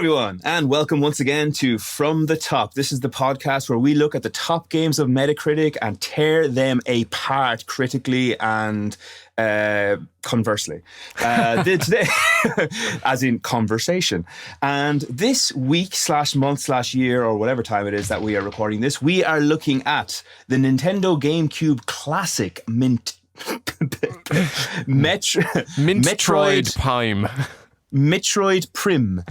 everyone, and welcome once again to From the Top. This is the podcast where we look at the top games of Metacritic and tear them apart critically and conversely. Today, as in conversation. And this week / month / year or whatever time it is that we are recording this, we are looking at the Nintendo GameCube classic Metroid Prime. Metroid Prim.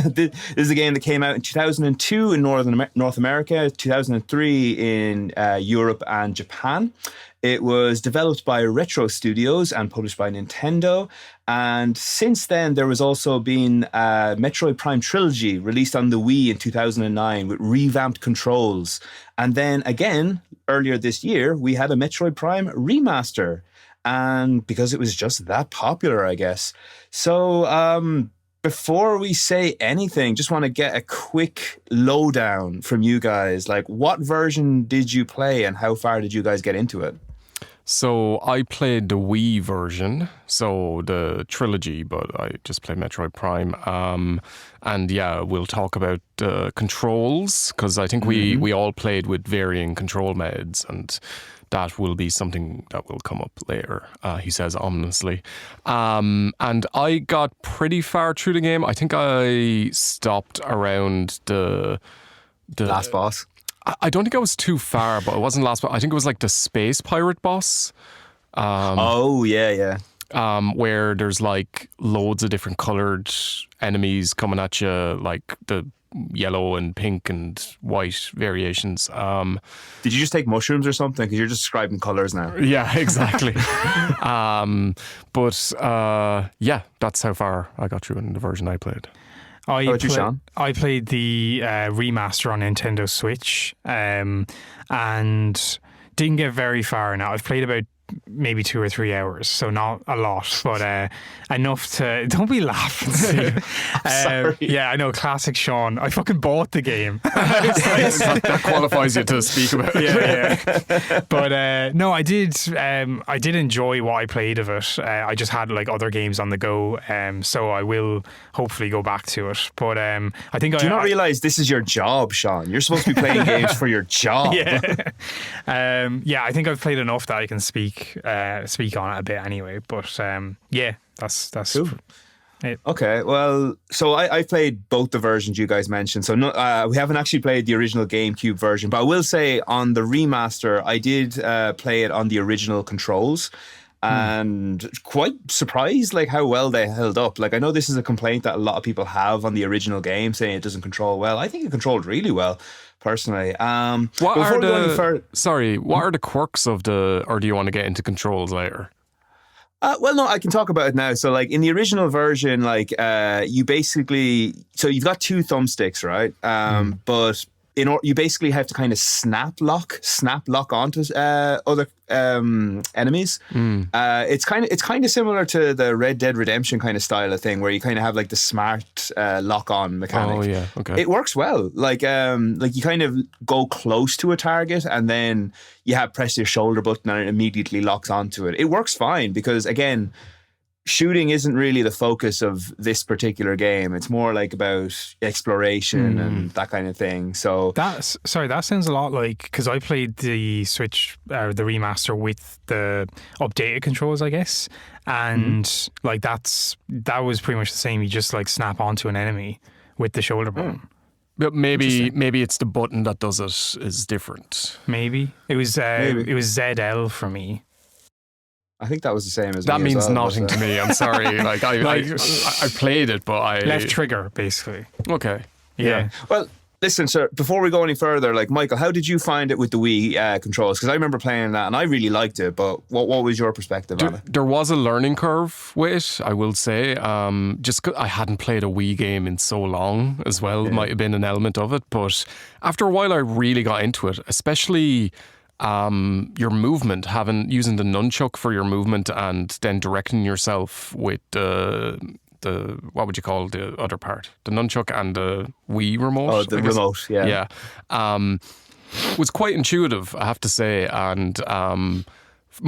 This is a game that came out in 2002 in North America, 2003 in Europe and Japan. It was developed by Retro Studios and published by Nintendo. And since then, there was also been a Metroid Prime Trilogy released on the Wii in 2009 with revamped controls. And then again, earlier this year, we had a Metroid Prime remaster. And because it was just that popular, I guess. So before we say anything, just want to get a quick lowdown from you guys. Like, what version did you play and how far did you guys get into it? So I played the Wii version, so the trilogy, but I just played Metroid Prime. And yeah, we'll talk about controls, because I think we all played with varying control modes, and that will be something that will come up later, he says ominously. And I got pretty far through the game. I think I stopped around the last boss. I don't think I was too far, but it wasn't last boss. I think it was like the space pirate boss. Yeah. Where there's like loads of different coloured enemies coming at you, like the yellow and pink and white variations. Did you just take mushrooms or something? Because you're just describing colours now. Yeah, exactly. Yeah, that's how far I got through in the version I played. How about you, Sean? I played the remaster on Nintendo Switch and didn't get very far now. I've played about maybe 2 or 3 hours, so not a lot, but enough to... Don't be laughing. Sorry. Yeah, I know, classic Sean. I fucking bought the game. That qualifies you to speak about it. Yeah. But no, I did enjoy what I played of it. I just had like other games on the go, so I will hopefully go back to it. But I think... Do you not realise this is your job, Sean? You're supposed to be playing games for your job. Yeah. I think I've played enough that I can speak on it a bit anyway, but yeah, that's cool. It. Okay, well, so I played both the versions you guys mentioned. So we haven't actually played the original GameCube version, but I will say on the remaster, I did play it on the original controls. And quite surprised like how well they held up. Like, I know this is a complaint that a lot of people have on the original game, saying it doesn't control well. I think it controlled really well, personally. What are the quirks of or do you want to get into controls later? Well, no, I can talk about it now. So, like, in the original version, like, you basically... So you've got 2 thumbsticks, right? But... you basically have to kind of snap lock onto other enemies. It's kind of similar to the Red Dead Redemption kind of style of thing, where you kind of have like the smart lock on mechanic. Oh yeah, okay. It works well. Like you kind of go close to a target and then you press your shoulder button and it immediately locks onto it. It works fine because, again, shooting isn't really the focus of this particular game. It's more like about exploration and that kind of thing. So that sounds a lot like, because I played the Switch, the remaster with the updated controls, I guess, and like that was pretty much the same. You just like snap onto an enemy with the shoulder button. But maybe it's the button that does it is different. Maybe it was ZL for me. I think that was the same as that me means as well, nothing to me. I'm sorry. Like I played it, but I left trigger basically. Okay. Yeah. Well, listen, sir. Before we go any further, like, Michael, how did you find it with the Wii controls? Because I remember playing that and I really liked it. But what was your perspective on it? There was a learning curve with it, I will say. Just 'cause I hadn't played a Wii game in so long as well. Yeah. Might have been an element of it, but after a while, I really got into it, especially. Your movement, using the nunchuck for your movement and then directing yourself with the what would you call the other part? The nunchuck and the Wii remote. Oh, the remote, yeah. Was quite intuitive, I have to say, and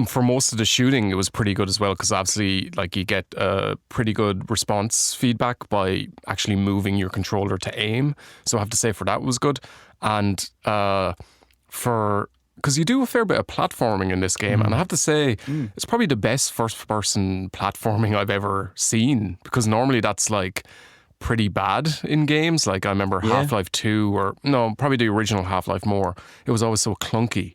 for most of the shooting, it was pretty good as well, because obviously, like, you get pretty good response feedback by actually moving your controller to aim. So I have to say, for that, it was good. And because you do a fair bit of platforming in this game, and I have to say, it's probably the best first-person platforming I've ever seen, because normally that's like pretty bad in games. Like, I remember Half-Life 2, or no, probably the original Half-Life more. It was always so clunky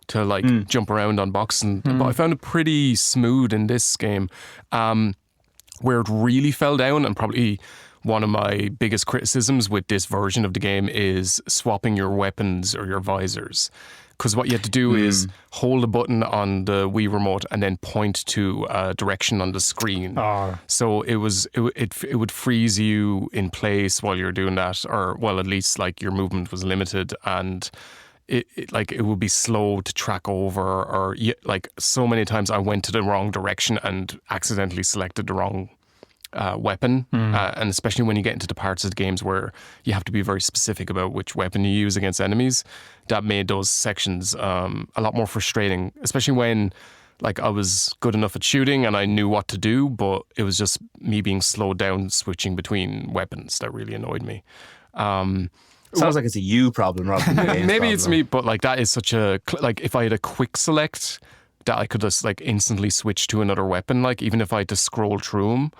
to like jump around on boxes. But I found it pretty smooth in this game. Where it really fell down, and probably one of my biggest criticisms with this version of the game, is swapping your weapons or your visors. Because what you had to do is hold a button on the Wii remote and then point to a direction on the screen. So it would freeze you in place while you're doing that, or well, at least like your movement was limited, and it would be slow to track over, or like so many times I went to the wrong direction and accidentally selected the wrong weapon, and especially when you get into the parts of the games where you have to be very specific about which weapon you use against enemies, that made those sections a lot more frustrating, especially when like I was good enough at shooting and I knew what to do, but it was just me being slowed down switching between weapons that really annoyed me. Sounds like it's a you problem rather than a game's Maybe problem. it's me, but like that is such a, like if I had a quick select that I could just like instantly switch to another weapon, like even if I had to scroll through them,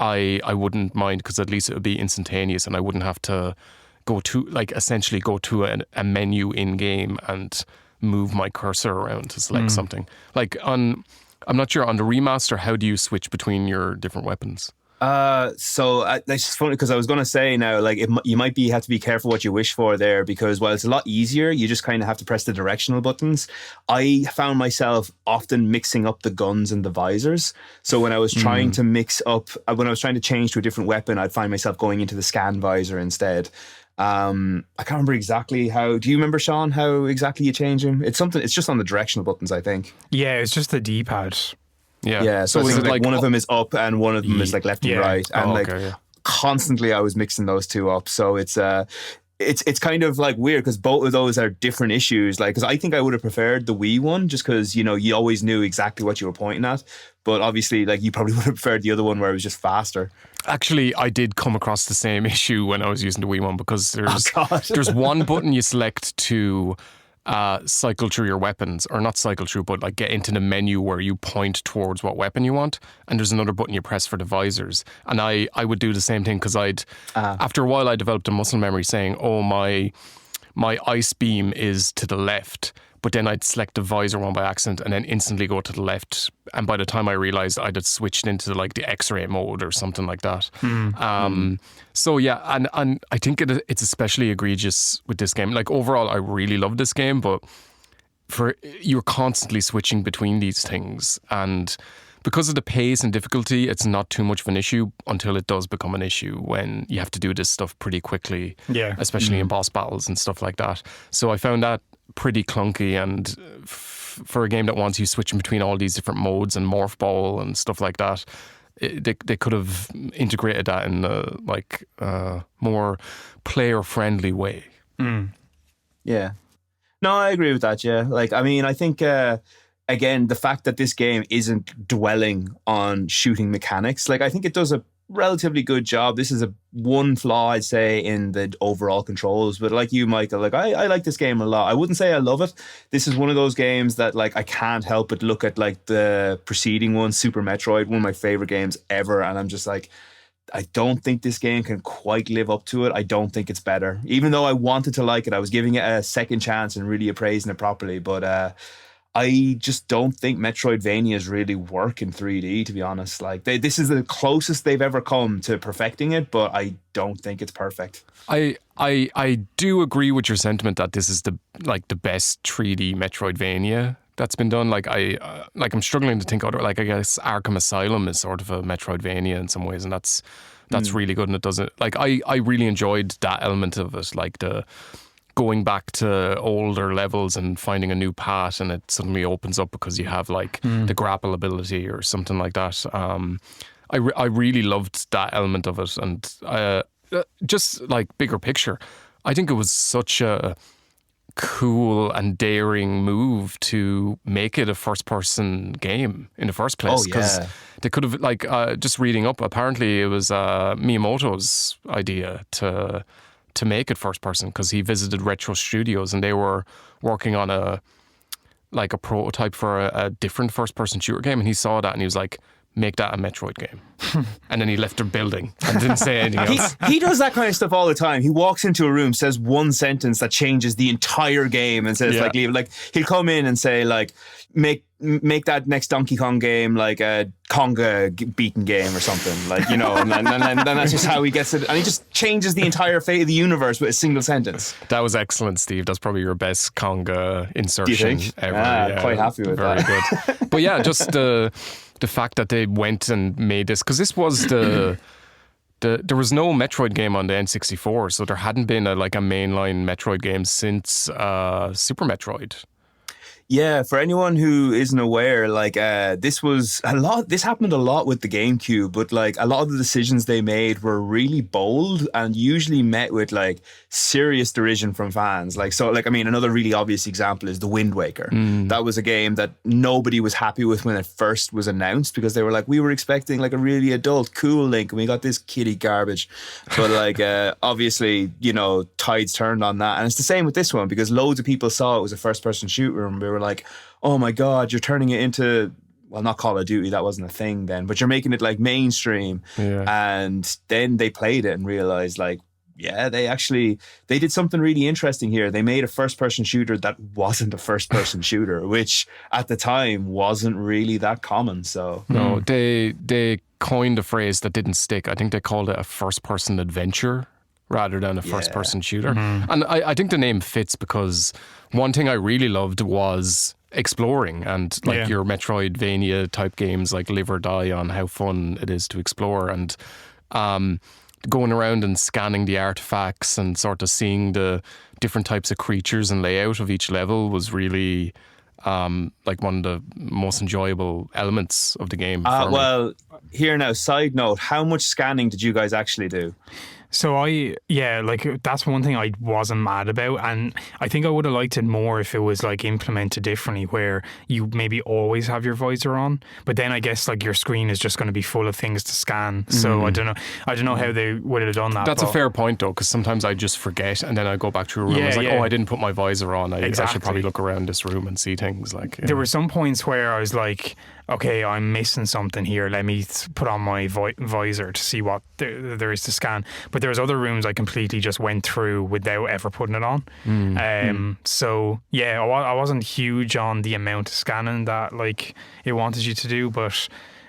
I wouldn't mind, because at least it would be instantaneous and I wouldn't have to go to like essentially go to a menu in game and move my cursor around to select something. Like I'm not sure on the remaster, how do you switch between your different weapons? So that's just funny, because I was going to say now, like you might have to be careful what you wish for there, because while it's a lot easier, you just kind of have to press the directional buttons. I found myself often mixing up the guns and the visors. So when I was trying to when I was trying to change to a different weapon, I'd find myself going into the scan visor instead. I can't remember exactly how. Do you remember, Sean, how exactly you change them? It's just on the directional buttons, I think. Yeah, it's just the D-pad. Yeah. So is I think it like one of them is up and one of them is like left and right, and constantly I was mixing those two up. So it's kind of like weird, because both of those are different issues. Like, because I think I would have preferred the Wii one, just because you always knew exactly what you were pointing at. But obviously, like, you probably would have preferred the other one where it was just faster. Actually, I did come across the same issue when I was using the Wii one, because there's one button you select to cycle through your weapons, or not cycle through, but like get into the menu where you point towards what weapon you want, and there's another button you press for the visors. And I would do the same thing, because after a while I developed a muscle memory saying, oh, my ice beam is to the left, but then I'd select the visor one by accident and then instantly go to the left, and by the time I realized, I'd have switched into like the X-ray mode or something like that. So yeah, and I think it's especially egregious with this game. Like, overall, I really love this game, but you're constantly switching between these things, and because of the pace and difficulty, it's not too much of an issue until it does become an issue, when you have to do this stuff pretty quickly, especially in boss battles and stuff like that. So I found that pretty clunky, and for a game that wants you switching between all these different modes and morph ball and stuff like that, they could have integrated that in a more player friendly way. Yeah. No, I agree with that. Yeah. Like, I mean, I think again, the fact that this game isn't dwelling on shooting mechanics, like, I think it does a relatively good job. This is one flaw, I'd say, in the overall controls. But like you, Michael, like I like this game a lot. I wouldn't say I love it. This is one of those games that, like, I can't help but look at like the preceding one, Super Metroid, one of my favorite games ever, and I'm just like, I don't think this game can quite live up to it. I don't think it's better. Even though I wanted to like it, I was giving it a second chance and really appraising it properly. But I just don't think Metroidvanias really work in 3D, to be honest. Like, this is the closest they've ever come to perfecting it, but I don't think it's perfect. I do agree with your sentiment that this is the best 3D Metroidvania that's been done. Like, I'm struggling to think other. Like, I guess Arkham Asylum is sort of a Metroidvania in some ways, and that's really good. And it doesn't, like, I really enjoyed that element of it, like the going back to older levels and finding a new path, and it suddenly opens up because you have like the grapple ability or something like that. I really loved that element of it, and just like bigger picture, I think it was such a cool and daring move to make it a first-person game in the first place. Because they could have, like, just reading up, apparently it was Miyamoto's idea to make it first-person, because he visited Retro Studios and they were working on a prototype for a different first-person shooter game, and he saw that and he was like, make that a Metroid game. And then he left the building and didn't say anything else. He does that kind of stuff all the time. He walks into a room, says one sentence that changes the entire game, and says like, leave. Like, he'll come in and say like, make that next Donkey Kong game like a Conga beaten game or something, like, you know, and then that's just how he gets it, and he just changes the entire fate of the universe with a single sentence. That was excellent, Steve. That's probably your best Conga insertion ever. I'm quite happy with that. Very good. But yeah, just the fact that they went and made this, because this was there was no Metroid game on the N64, so there hadn't been a mainline Metroid game since Super Metroid. Yeah, for anyone who isn't aware, like this happened a lot with the GameCube, but like a lot of the decisions they made were really bold and usually met with like serious derision from fans. Like, so like, I mean, another really obvious example is The Wind Waker. That was a game that nobody was happy with when it first was announced, because they were like, we were expecting like a really adult, cool Link, and we got this kiddie garbage. But like, obviously, you know, tides turned on that. And it's the same with this one, because loads of people saw it was a first-person shooter and they were like, oh my God, you're turning it into, well, not Call of Duty, that wasn't a thing then, but you're making it like mainstream. And then they played it and realized like, yeah, they did something really interesting here. They made a first-person shooter that wasn't a first-person shooter, which at the time wasn't really that common. So no, they coined a phrase that didn't stick. I think they called it a first-person adventure rather than a first-person shooter. And I think the name fits, because one thing I really loved was exploring, and like your Metroidvania type games like Live or Die on how fun it is to explore, and going around and scanning the artifacts and sort of seeing the different types of creatures and layout of each level was really like one of the most enjoyable elements of the game. Well, here now, side note, how much scanning did you guys actually do? So that's one thing I wasn't mad about, and I think I would have liked it more if it was like implemented differently, where you maybe always have your visor on, but then I guess like your screen is just going to be full of things to scan. So I don't know how they would have done that. That's a fair point though, because sometimes I just forget, and then I go back to a room. I was like, oh, I didn't put my visor on. I should probably look around this room and see things. Like, there were some points where I was like, okay, I'm missing something here. Let me put on my visor to see what there is to scan. But there was other rooms I completely just went through without ever putting it on. So yeah, I wasn't huge on the amount of scanning that like it wanted you to do, but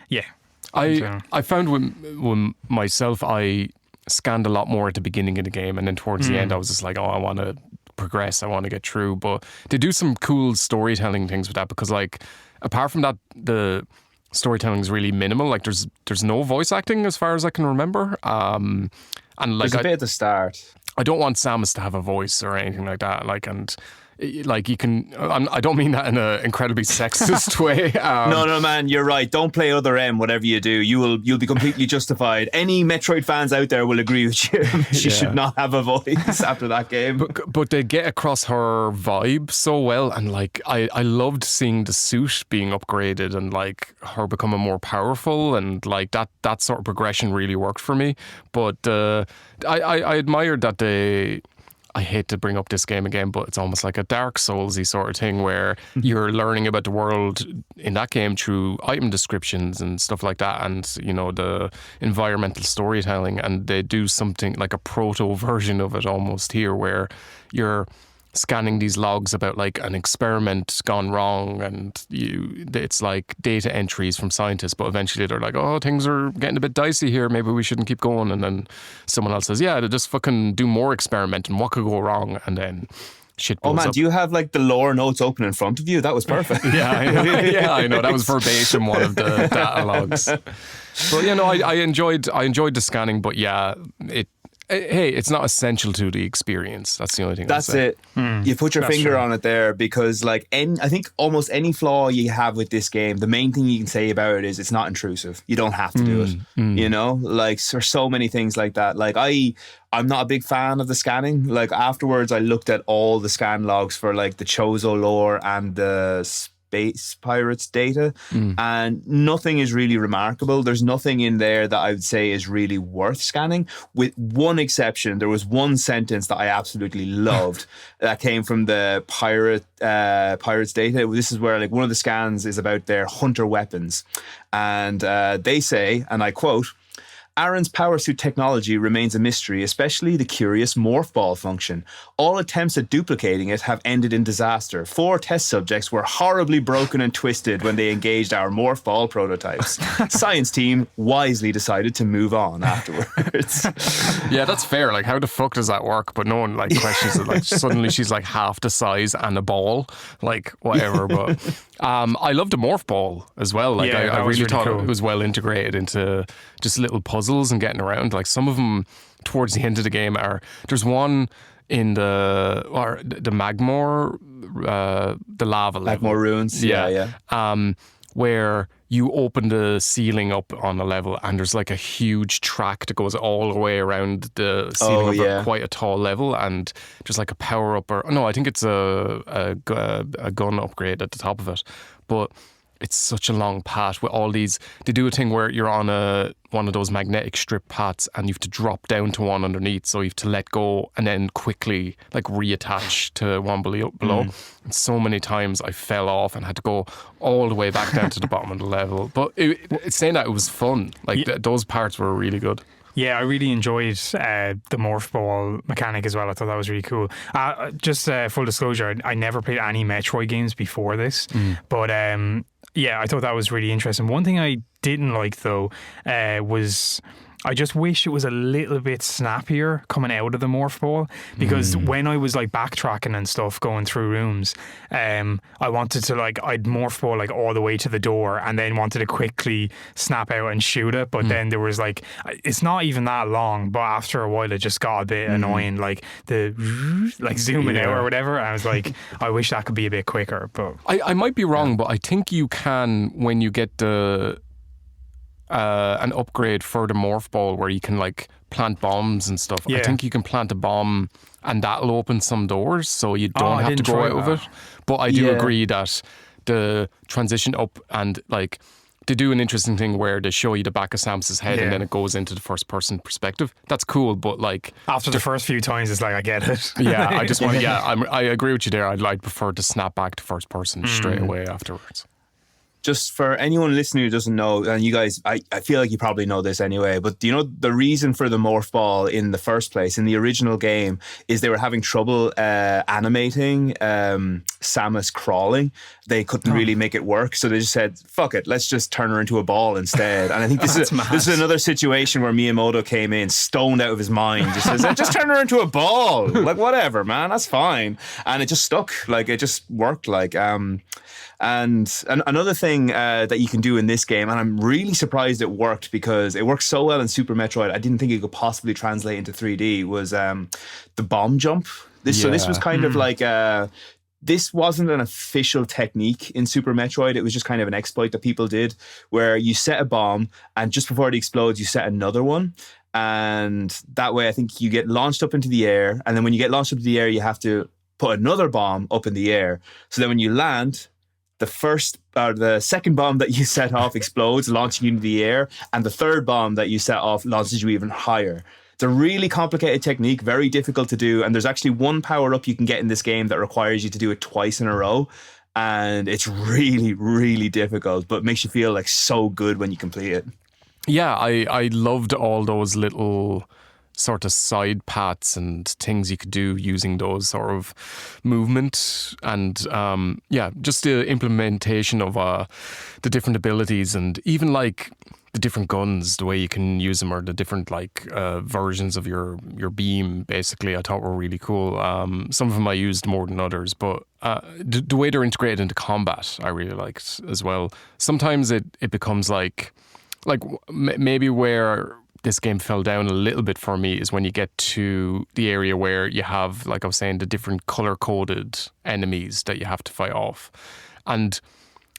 yeah. I found with myself, I scanned a lot more at the beginning of the game, and then towards the end I was just like, oh, I want to progress, I want to get through. But they do some cool storytelling things with that, because like, apart from that, the storytelling is really minimal. Like there's no voice acting as far as I can remember. And like, there's a bit at the start. I don't want Samus to have a voice or anything like that. Like, and like you can, I don't mean that in an incredibly sexist way. No, man, you're right. Don't play other M. Whatever you do, you'll be completely justified. Any Metroid fans out there will agree with you. She should not have a voice after that game. But they get across her vibe so well, and like I loved seeing the suit being upgraded and like her becoming more powerful, and like that sort of progression really worked for me. But I admired that they. I hate to bring up this game again, but it's almost like a Dark Souls-y sort of thing, where you're learning about the world in that game through item descriptions and stuff like that, and you know, the environmental storytelling, and they do something like a proto version of it almost here, where you're scanning these logs about like an experiment gone wrong, and it's like data entries from scientists, but eventually they're like, oh, things are getting a bit dicey here, maybe we shouldn't keep going, and then someone else says, yeah, they just fucking do more experiment, and what could go wrong, and then shit blows up. Do you have like the lore notes open in front of you? That was perfect. I know that was verbatim one of the data logs. But I enjoyed the scanning, but yeah, hey, it's not essential to the experience. That's the only thing. That's it. You put your finger on it there, because like I think almost any flaw you have with this game, the main thing you can say about it is it's not intrusive. You don't have to do it. You know, like there's so many things like that. Like I'm not a big fan of the scanning. Like afterwards, I looked at all the scan logs for like the Chozo lore and the Space Pirates data, and nothing is really remarkable. There's nothing in there that I would say is really worth scanning, with one exception. There was one sentence that I absolutely loved that came from the Pirates data. This is where like one of the scans is about their hunter weapons, and they say, and I quote, Aaron's power suit technology remains a mystery, especially the curious morph ball function. All attempts at duplicating it have ended in disaster. 4 test subjects were horribly broken and twisted when they engaged our morph ball prototypes. Science team wisely decided to move on afterwards. Yeah, that's fair. Like, how the fuck does that work? But no one like questions it. Like, suddenly she's like half the size and a ball, like whatever. But I loved the morph ball as well. Like, I really thought cool. It was well integrated into just little puzzles and getting around. Like some of them towards the end of the game there's one in the Magmore, the lava level. Magmore ruins. Yeah. Where you open the ceiling up on a level and there's like a huge track that goes all the way around the ceiling of quite a tall level, and there's like a power up I think it's a gun upgrade at the top of it, but it's such a long path with all these. They do a thing where you're on one of those magnetic strip paths and you have to drop down to one underneath, so you have to let go and then quickly like reattach to one below. And so many times I fell off and had to go all the way back down to the bottom of the level. But it's saying that it was fun. Like those parts were really good. Yeah, I really enjoyed the morph ball mechanic as well. I thought that was really cool. Just full disclosure, I never played any Metroid games before this, but I thought that was really interesting. One thing I didn't like though was I just wish it was a little bit snappier coming out of the morph ball, because when I was like backtracking and stuff going through rooms, I wanted to I'd morph ball like all the way to the door and then wanted to quickly snap out and shoot it, but then there was like, it's not even that long, but after a while it just got a bit annoying, like the zooming out or whatever. And I was like, I wish that could be a bit quicker. But I might be wrong, but I think you can, when you get an upgrade for the morph ball where you can like plant bombs and stuff. I think you can plant a bomb and that'll open some doors, so you don't have to go out of it. But I do agree that the transition up, and like they do an interesting thing where they show you the back of Samus's head and then it goes into the first person perspective. That's cool, but like after the first few times it's like, I get it. I just want I agree with you there. I'd prefer to snap back to first person straight away afterwards. Just for anyone listening who doesn't know, and you guys, I feel like you probably know this anyway, but do you know the reason for the morph ball in the first place, in the original game, is they were having trouble animating Samus crawling. They couldn't really make it work, so they just said, fuck it, let's just turn her into a ball instead. And I think this is another situation where Miyamoto came in stoned out of his mind, just says, just turn her into a ball. Like, whatever, man, that's fine. And it just stuck. Like, it just worked. Like, and another thing that you can do in this game, and I'm really surprised it worked because it worked so well in Super Metroid, I didn't think it could possibly translate into 3D, was the bomb jump. So this was kind of like this wasn't an official technique in Super Metroid. It was just kind of an exploit that people did, where you set a bomb and just before it explodes, you set another one. And that way, I think you get launched up into the air. And then when you get launched up into the air, you have to put another bomb up in the air. So then when you land, the second bomb that you set off explodes, launching you into the air, and the third bomb that you set off launches you even higher. It's a really complicated technique, very difficult to do, and there's actually one power-up you can get in this game that requires you to do it twice in a row, and it's really, really difficult, but makes you feel like so good when you complete it. Yeah, I loved all those little sort of side paths and things you could do using those sort of movement, and just the implementation of the different abilities, and even like the different guns, the way you can use them, or the different like versions of your beam, basically, I thought were really cool. Some of them I used more than others, but the way they're integrated into combat I really liked as well. Sometimes it becomes like maybe where this game fell down a little bit for me is when you get to the area where you have, like I was saying, the different color-coded enemies that you have to fight off. And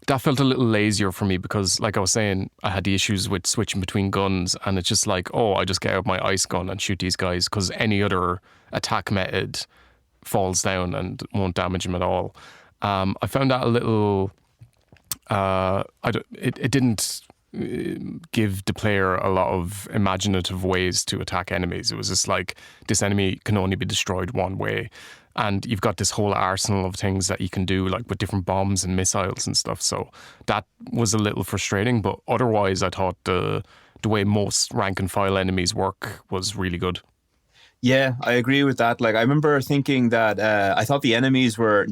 that felt a little lazier for me because, like I was saying, I had the issues with switching between guns, and it's just like, oh, I just get out my ice gun and shoot these guys because any other attack method falls down and won't damage them at all. I found that a little... it didn't give the player a lot of imaginative ways to attack enemies. It was just like, this enemy can only be destroyed one way. And you've got this whole arsenal of things that you can do, like with different bombs and missiles and stuff. So that was a little frustrating. But otherwise, I thought the way most rank and file enemies work was really good. Yeah, I agree with that. Like, I remember thinking that I thought the enemies were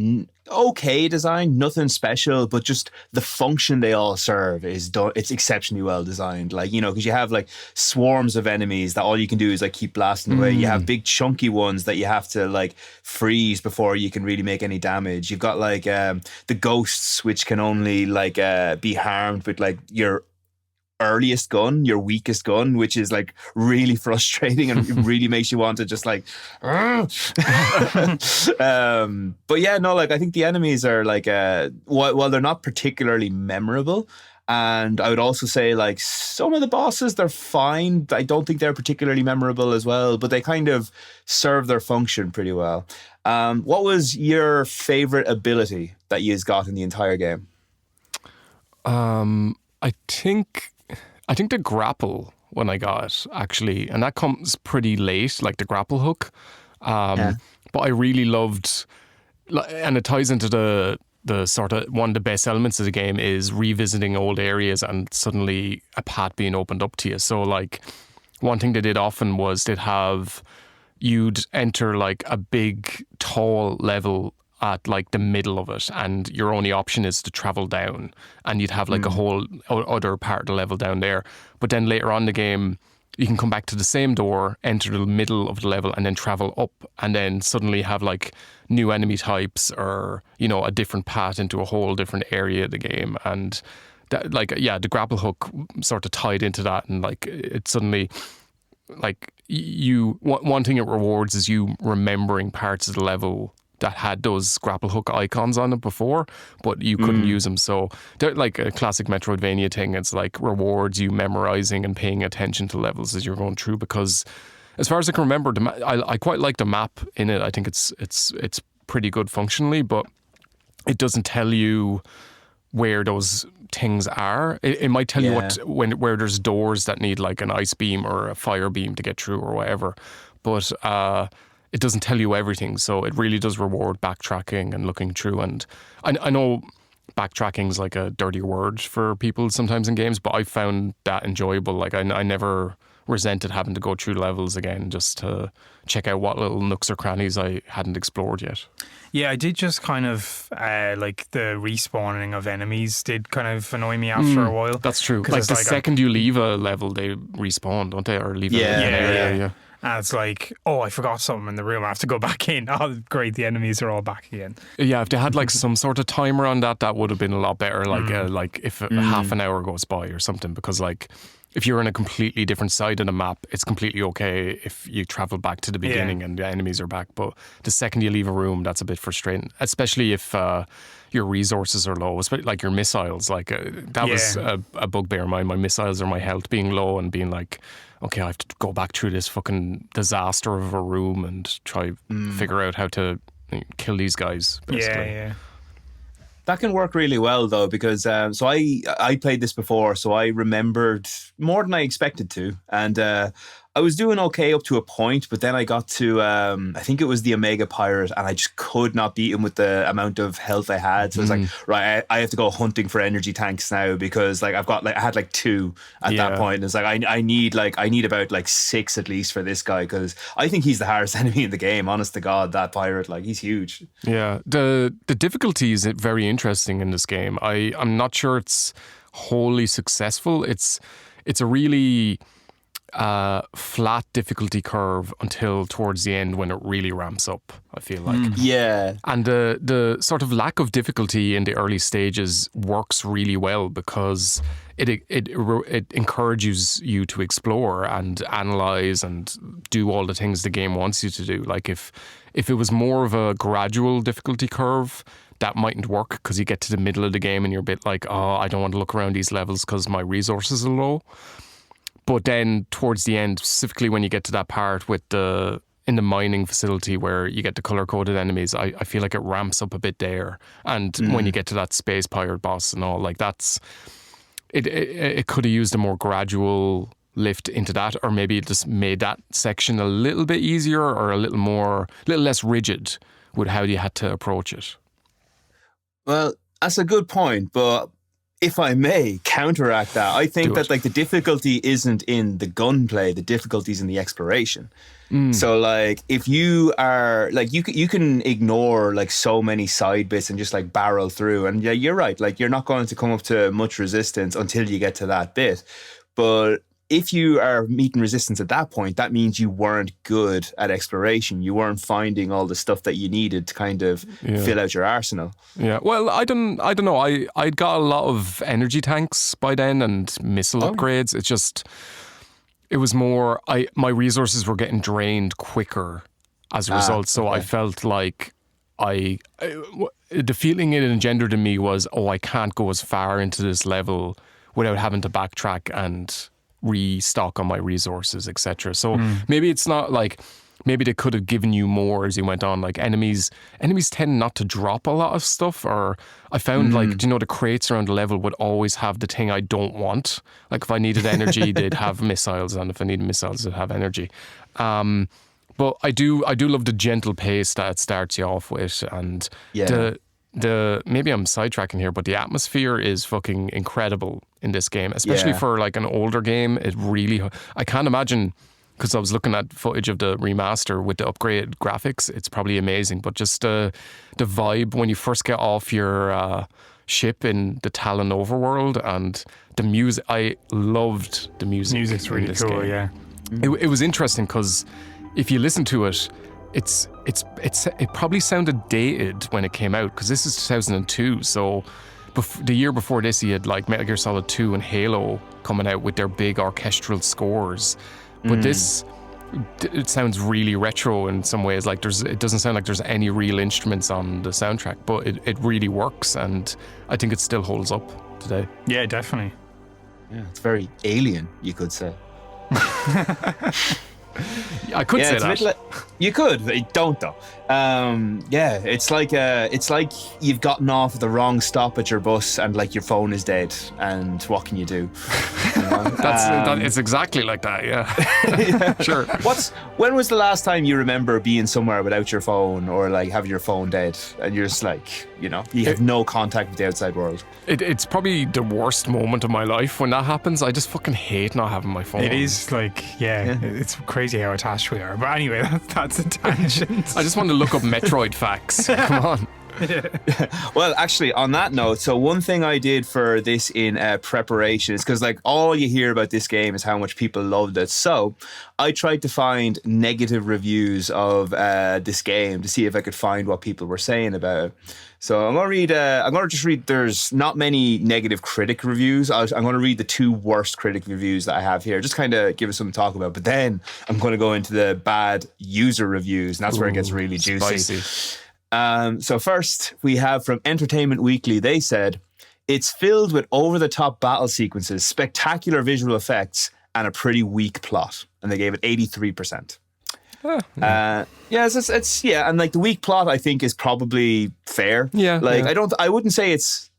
okay designed, nothing special, but just the function they all serve is done. It's exceptionally well designed. Like, you know, because you have like swarms of enemies that all you can do is like keep blasting away. You have big chunky ones that you have to like freeze before you can really make any damage. You've got like the ghosts, which can only like be harmed with like your earliest gun, your weakest gun, which is like really frustrating and it really makes you want to just like but yeah, no, like I think the enemies are like while they're not particularly memorable, and I would also say like some of the bosses, they're fine. I don't think they're particularly memorable as well, but they kind of serve their function pretty well. What was your favorite ability that you got in the entire game? I think the grapple when I got it, actually, and that comes pretty late, like the grapple hook. But I really loved, and it ties into the sort of one of the best elements of the game is revisiting old areas and suddenly a path being opened up to you. So like one thing they did often was you'd enter like a big tall level at like the middle of it, and your only option is to travel down, and you'd have like a whole other part of the level down there. But then later on in the game, you can come back to the same door, enter the middle of the level, and then travel up, and then suddenly have like new enemy types or, you know, a different path into a whole different area of the game. And that, like, yeah, the grapple hook sort of tied into that, and like it suddenly, like, one thing it rewards is you remembering parts of the level that had those grapple hook icons on it before, but you couldn't use them. So they're like a classic Metroidvania thing. It's like rewards you memorizing and paying attention to levels as you're going through, because as far as I can remember, I quite like the map in it. I think it's pretty good functionally, but it doesn't tell you where those things are. It might tell you where there's doors that need like an ice beam or a fire beam to get through or whatever, but it doesn't tell you everything. So it really does reward backtracking and looking through. And I know backtracking is like a dirty word for people sometimes in games, but I found that enjoyable. Like I never resented having to go through levels again just to check out what little nooks or crannies I hadn't explored yet. Yeah, I did just kind of like the respawning of enemies did kind of annoy me after a while. That's true. Like the second you leave a level, they respawn, don't they? Or leave an area. And it's like, oh, I forgot something in the room. I have to go back in. Oh, great, the enemies are all back again. Yeah, if they had like some sort of timer on that would have been a lot better. Like if half an hour goes by or something, because like if you're in a completely different side of the map, it's completely okay if you travel back to the beginning and the enemies are back. But the second you leave a room, that's a bit frustrating, especially if your resources are low, especially like your missiles. Like that was a bugbear of mine. My missiles or my health being low and being like, okay, I have to go back through this fucking disaster of a room and try figure out how to kill these guys, basically. Yeah. That can work really well though, because so I played this before, so I remembered more than I expected to, and I was doing okay up to a point, but then I got to I think it was the Omega Pirate, and I just could not beat him with the amount of health I had. So I was like, right, I have to go hunting for energy tanks now, because like I had like 2 at that point. And it's like I need about like 6 at least for this guy, because I think he's the hardest enemy in the game. Honest to God, that pirate, like, he's huge. Yeah, the difficulty is very interesting in this game. I'm not sure it's wholly successful. It's a really flat difficulty curve until towards the end when it really ramps up, I feel like. Yeah. And the sort of lack of difficulty in the early stages works really well because it encourages you to explore and analyze and do all the things the game wants you to do. Like if it was more of a gradual difficulty curve, that mightn't work because you get to the middle of the game and you're a bit like, oh, I don't want to look around these levels because my resources are low. But then towards the end, specifically when you get to that part with in the mining facility where you get the color-coded enemies, I feel like it ramps up a bit there. And when you get to that space pirate boss and all, like that's... It could have used a more gradual lift into that, or maybe it just made that section a little bit easier or a little less rigid with how you had to approach it. Well, that's a good point, but if I may counteract that, I think that like the difficulty isn't in the gunplay, the difficulty is in the exploration. So like if you are like you can ignore like so many side bits and just like barrel through, and yeah, you're right, like you're not going to come up to much resistance until you get to that bit. But if you are meeting resistance at that point, that means you weren't good at exploration. You weren't finding all the stuff that you needed to kind of fill out your arsenal. Yeah, well, I don't know. I'd got a lot of energy tanks by then and missile upgrades. It's just, it was more, my resources were getting drained quicker as a result. So I felt like the feeling it engendered in me was, oh, I can't go as far into this level without having to backtrack and restock on my resources, etc. So maybe it's not like, maybe they could have given you more as you went on. Like enemies tend not to drop a lot of stuff, or I found like, do you know, the crates around the level would always have the thing I don't want. Like if I needed energy, they'd have missiles, and if I needed missiles, they'd have energy. But I do love the gentle pace that it starts you off with, and the maybe I'm sidetracking here, but the atmosphere is fucking incredible in this game, especially for like an older game. It really, I can't imagine, because I was looking at footage of the remaster with the upgraded graphics, it's probably amazing, but just the vibe when you first get off your ship in the Talon overworld, and the music, I loved the music. Music's really cool, game. yeah. It was interesting because if you listen to it, it probably sounded dated when it came out, because this is 2002, so the year before this you had like Metal Gear Solid 2 and Halo coming out with their big orchestral scores, but this, it sounds really retro in some ways. Like it doesn't sound like there's any real instruments on the soundtrack, but it really works, and I think it still holds up today. Yeah, definitely. Yeah, it's very alien, you could say. I could say that. You could, but don't though. It's like you've gotten off the wrong stop at your bus and like your phone is dead, and what can you do? You know? It's exactly like that. Yeah, sure. When was the last time you remember being somewhere without your phone, or like having your phone dead, and you're just like, you know, you have no contact with the outside world? It's probably the worst moment of my life when that happens. I just fucking hate not having my phone. It is like, it's crazy how attached we are. But anyway, that's a tangent. I just want to look up Metroid facts. Come on. Well, actually, on that note, so one thing I did for this in preparation is because like all you hear about this game is how much people loved it. So I tried to find negative reviews of this game to see if I could find what people were saying about it. So I'm going to just read, there's not many negative critic reviews. I'm going to read the 2 worst critic reviews that I have here, just kind of give us something to talk about. But then I'm going to go into the bad user reviews, and that's where it gets really juicy. Spicy. So first we have from Entertainment Weekly. They said, it's filled with over-the-top battle sequences, spectacular visual effects, and a pretty weak plot. And they gave it 83%. It's and like the weak plot I think is probably fair. I wouldn't say it's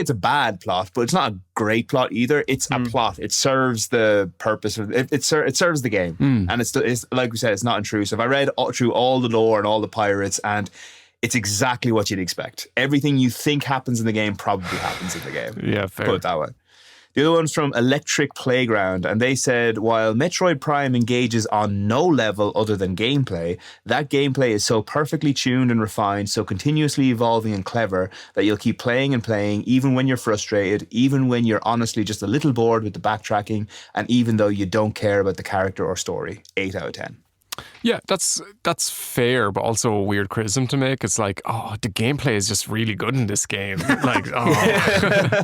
a bad plot, but it's not a great plot either. It's a plot. It serves the purpose of it. It serves the game, and it's like we said, it's not intrusive. I read through all the lore and all the pirates, and it's exactly what you'd expect. Everything you think happens in the game probably happens in the game. Yeah, fair. Put it that way. The other one's from Electric Playground, and they said, while Metroid Prime engages on no level other than gameplay, that gameplay is so perfectly tuned and refined, so continuously evolving and clever, that you'll keep playing and playing, even when you're frustrated, even when you're honestly just a little bored with the backtracking, and even though you don't care about the character or story. 8 out of 10. Yeah, that's fair, but also a weird criticism to make. It's like, oh, the gameplay is just really good in this game. Like, oh.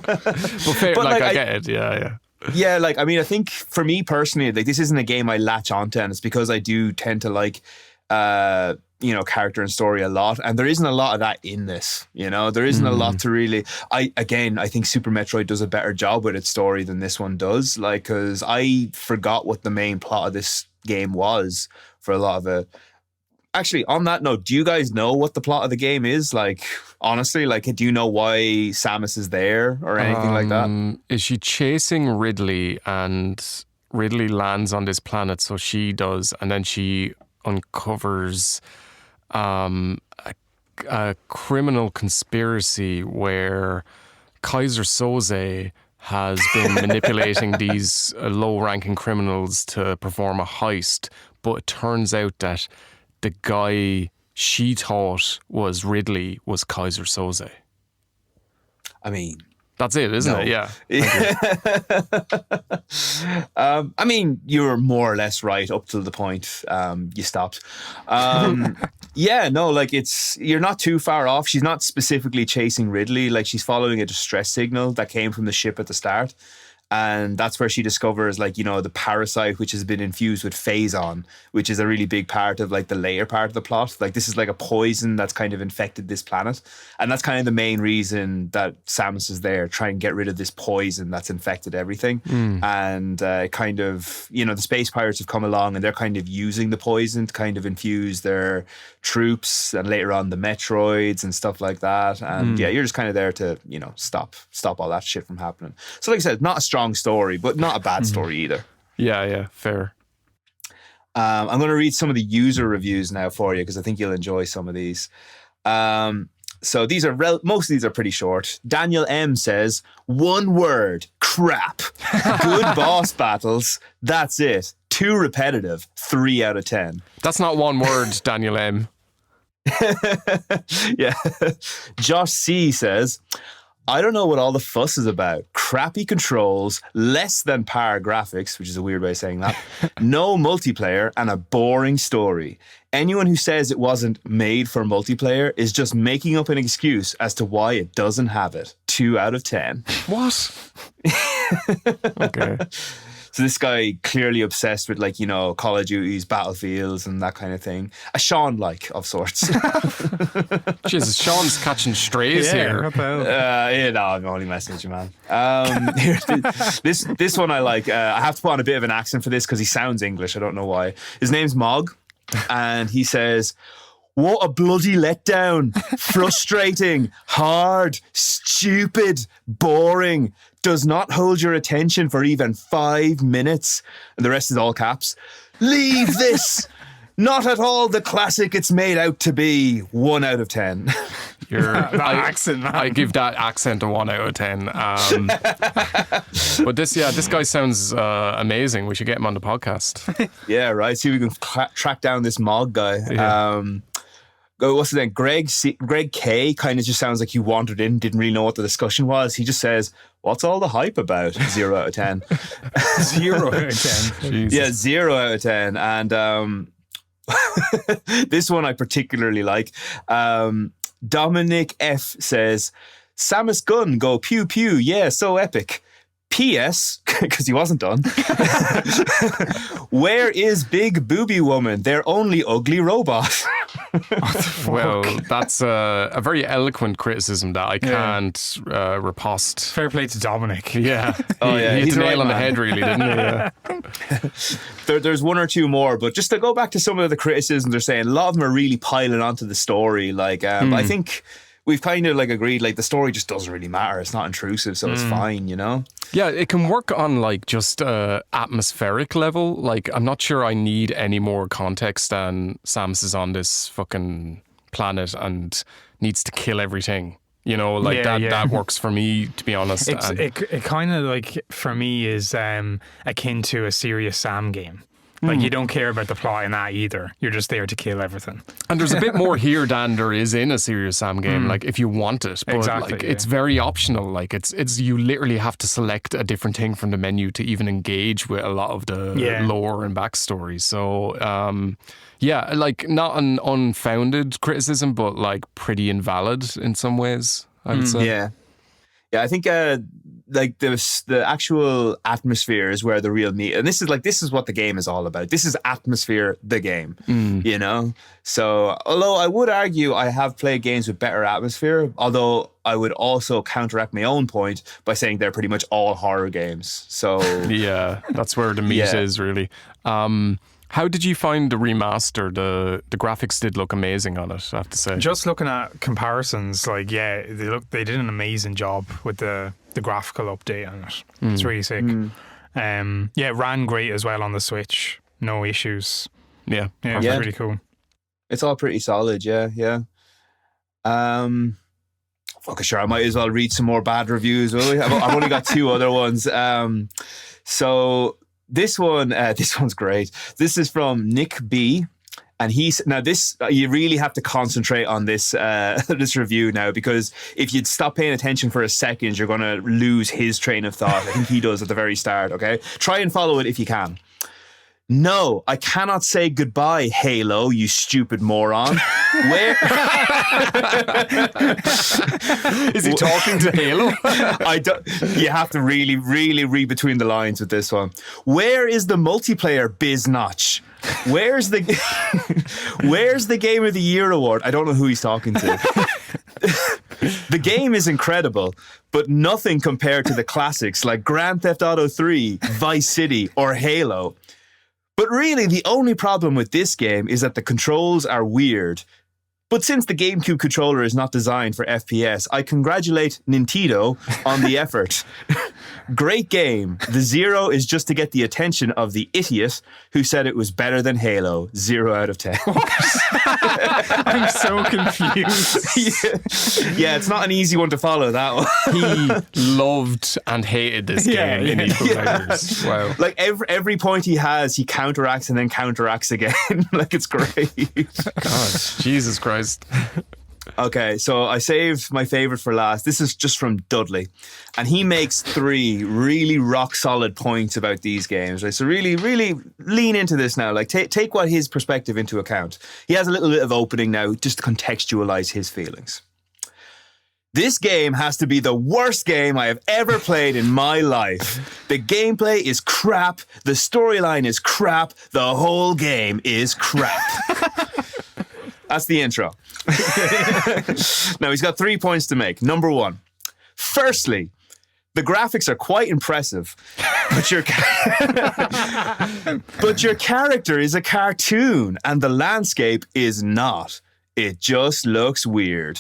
But fair, But, like, like, I get it. Yeah. Yeah, like, I mean, I think for me personally, like, this isn't a game I latch onto, and it's because I do tend to like, character and story a lot, and there isn't a lot of that in this. There isn't a lot to really. I think Super Metroid does a better job with its story than this one does. Like, because I forgot what the main plot of this game was for a lot of it. Actually, on that note, do you guys know what the plot of the game is? Like, honestly, like, do you know why Samus is there or anything like that? Is she chasing Ridley, and Ridley lands on this planet, so she does, and then she uncovers a criminal conspiracy where Kaiser Soze has been manipulating these low-ranking criminals to perform a heist, but it turns out that the guy she thought was Ridley was Kaiser Soze. I mean, that's it, isn't it? Yeah. I mean, you were more or less right up till the point you stopped. Yeah, no, like, you're not too far off. She's not specifically chasing Ridley. Like, she's following a distress signal that came from the ship at the start. And that's where she discovers, like, the parasite which has been infused with phazon, which is a really big part of, like, the later part of the plot. Like, this is like a poison that's kind of infected this planet. And that's kind of the main reason that Samus is there, trying to get rid of this poison that's infected everything. And kind of, the space pirates have come along, and they're kind of using the poison to kind of infuse their troops, and later on the Metroids and stuff like that. And yeah, you're just kind of there to, stop all that shit from happening. So like I said, not a strong story, but not a bad story either. Yeah, fair. I'm going to read some of the user reviews now for you, because I think you'll enjoy some of these. So these are most of these are pretty short. Daniel M says, one word, crap. Good boss battles, that's it. Too repetitive, 3 out of 10. That's not one word, Daniel M. Yeah. Josh C says, I don't know what all the fuss is about. Crappy controls, less than par graphics, which is a weird way of saying that, no multiplayer, and a boring story. Anyone who says it wasn't made for multiplayer is just making up an excuse as to why it doesn't have it. 2 out of 10. What? Okay. So this guy clearly obsessed with, like, Call of Duty's Battlefields and that kind of thing. A Sean-like of sorts. Jesus, Sean's catching strays here. What the hell? No, I'm only messing with you, man. This one I like. I have to put on a bit of an accent for this because he sounds English. I don't know why. His name's Mog, and he says, what a bloody letdown. Frustrating, hard, stupid, boring. Does not hold your attention for even 5 minutes. And the rest is all caps. Leave this. Not at all the classic it's made out to be. 1 out of 10. Accent, man. I give that accent a 1 out of 10. But this guy sounds amazing. We should get him on the podcast. Yeah, right. See if we can track down this Mog guy. Yeah. What's his name? Greg K kind of just sounds like he wandered in, didn't really know what the discussion was. He just says, what's all the hype about? 0 out of 10. 0 out of 10. Jesus. Yeah, 0 out of 10. And this one I particularly like. Dominic F says, Samus gun go pew pew, yeah, so epic. P.S. because he wasn't done. Where is Big Booby Woman? They're only ugly robots. Well, that's a very eloquent criticism that I can't riposte. Fair play to Dominic. Yeah. Oh, yeah. He hit He's the the nail right on the man. head, really, didn't he? Yeah. There's one or two more, but just to go back to some of the criticisms they're saying, a lot of them are really piling onto the story. Like, I think we've kind of like agreed, like, the story just doesn't really matter. It's not intrusive, so it's fine, Yeah, it can work on like just atmospheric level. Like, I'm not sure I need any more context than Samus is on this fucking planet and needs to kill everything. You know, like Yeah, that works for me, to be honest. It kind of like, for me, is akin to a Serious Sam game. Like, you don't care about the plot in that either. You're just there to kill everything. And there's a bit more here than there is in a Serious Sam game, like if you want it. But Exactly, like yeah. it's very optional. Like it's you literally have to select a different thing from the menu to even engage with a lot of the lore and backstory. So yeah, like not an unfounded criticism, but like pretty invalid in some ways, I would say. Yeah. Yeah, I think like the actual atmosphere is where the real meat, and this is what the game is all about. This is atmosphere, the game, you know? So, although I would argue I have played games with better atmosphere, although I would also counteract my own point by saying they're pretty much all horror games. So yeah, that's where the meat is really. How did you find the remaster? The graphics did look amazing on it, I have to say. Just looking at comparisons, like, yeah, they did an amazing job with the graphical update on it. It's really sick. Yeah, it ran great as well on the Switch. No issues. Yeah. Yeah, it was really cool. it's all pretty solid, yeah. Fuck, sure, I might as well read some more bad reviews, will we? I've only got two other ones. So this one's great. This is from Nick B. And you really have to concentrate on this this review now, because if you'd stop paying attention for a second, you're going to lose his train of thought. I think he does at the very start, okay? Try and follow it if you can. No, I cannot say goodbye, Halo, you stupid moron. Where is he talking to Halo? I don't. You have to really, really read between the lines with this one. Where is the multiplayer, biznotch? Where's the Game of the Year award? I don't know who he's talking to. The game is incredible, but nothing compared to the classics like Grand Theft Auto 3, Vice City, or Halo. But really, the only problem with this game is that the controls are weird. But since the GameCube controller is not designed for FPS, I congratulate Nintendo on the effort. Great game. The 0 is just to get the attention of the idiot who said it was better than Halo. 0 out of 10. I'm so confused. Yeah, it's not an easy one to follow, that one. He loved and hated this game in equal measures. Wow. Like every point he has, he counteracts and then counteracts again. Like, it's great. God, Jesus Christ. Okay, so I saved my favorite for last. This is just from Dudley, and he makes 3 really rock solid points about these games. Right, so really, really lean into this now. Like, take what his perspective into account. He has a little bit of opening now, just to contextualize his feelings. This game has to be the worst game I have ever played in my life. The gameplay is crap. The storyline is crap. The whole game is crap. That's the intro. Now, he's got 3 points to make. Number 1. Firstly, the graphics are quite impressive, but your character is a cartoon and the landscape is not. It just looks weird.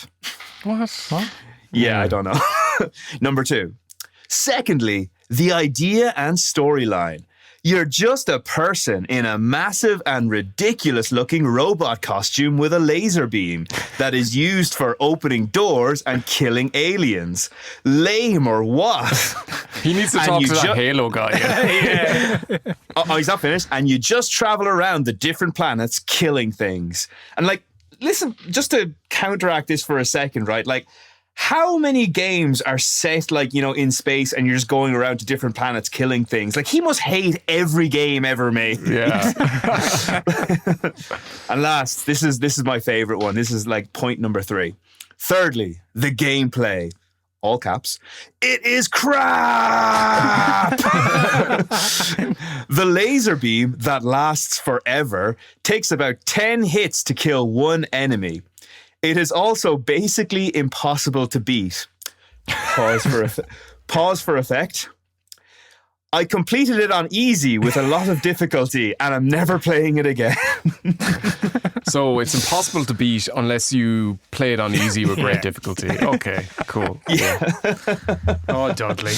What? Yeah, I don't know. Number 2. Secondly, the idea and storyline. You're just a person in a massive and ridiculous-looking robot costume with a laser beam that is used for opening doors and killing aliens. Lame or what? He needs to talk to that Halo guy. Yeah. Oh, he's not finished. And you just travel around the different planets killing things. And like, listen, just to counteract this for a second, right? Like, how many games are set, like, you know, in space and you're just going around to different planets killing things? Like, he must hate every game ever made. Yeah. And last, this is my favorite one. This is like point number 3. Thirdly, the gameplay. All caps. It is crap! The laser beam that lasts forever takes about 10 hits to kill one enemy. It is also basically impossible to beat. Pause for effect. I completed it on easy with a lot of difficulty, and I'm never playing it again. So it's impossible to beat unless you play it on easy with great difficulty. Okay, cool. Yeah. Oh, Dudley.